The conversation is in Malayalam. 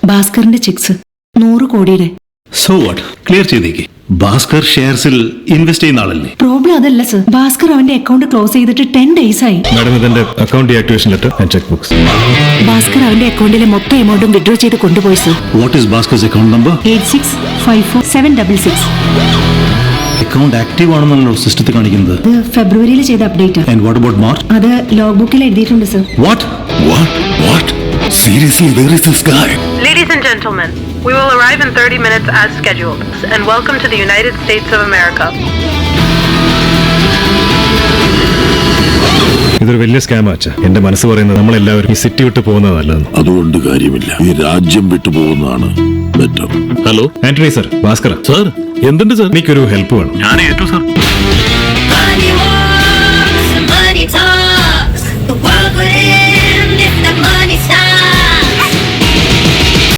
ഭാസ്കറിന്റെ ചെക്സ് 100 കോടിയുടെ. സോ വാട്ട്, ക്ലിയർ ചെയ്തേക്ക്. ഭാസ്കർ ഷെയർസിൽ ഇൻവെസ്റ്റ് ചെയ്യുന്ന ആളല്ലേ? പ്രോബ്ലം അതല്ല സർ, ഭാസ്കർ അവന്റെ അക്കൗണ്ട് ക്ലോസ് ചെയ്തിട്ട് 10 days ആയി. മാഡം, ഇതിന്റെ account deactivation letter and check books. Bhaskar അവന്റെ അക്കൗണ്ടിലെ മൊത്തം എമൗണ്ടും വിഡ്രോ ചെയ്ത് കൊണ്ടുപോയി sir. What is Bhaskar's account number? 86544766. Account active ആണെന്നാണല്ലോ സിസ്റ്റത്തിൽ കാണിക്കുന്നത്. ഇത് ഫെബ്രുവരിയിൽ ചെയ്ത update. And what about March? അത് ലോഗ് ബുക്കിൽ എഴുതിയിട്ടുണ്ട് sir. What? Seriously, where is this guy? Ladies and gentlemen, we will arrive in 30 minutes as scheduled, and welcome to the United States of America. ഇതൊരു വലിയ സ്കാം ആച്ച. എന്റെ മനസ്സ് പറയുന്നത് നമ്മളെല്ലാവരും ഈ സിറ്റി വിട്ട് പോകുന്നത് നല്ലതെന്ന്. അതുകൊണ്ട് കാര്യമില്ല, ഈ രാജ്യം വിട്ടു പോകുന്നതാണ് better. Hello Antony sir, Bhaskar sir, എന്തുണ്ട് സാർ? എനിക്കൊരു ഹെൽപ്പ് വേണം. ഞാൻ ഏറ്റു സാർ.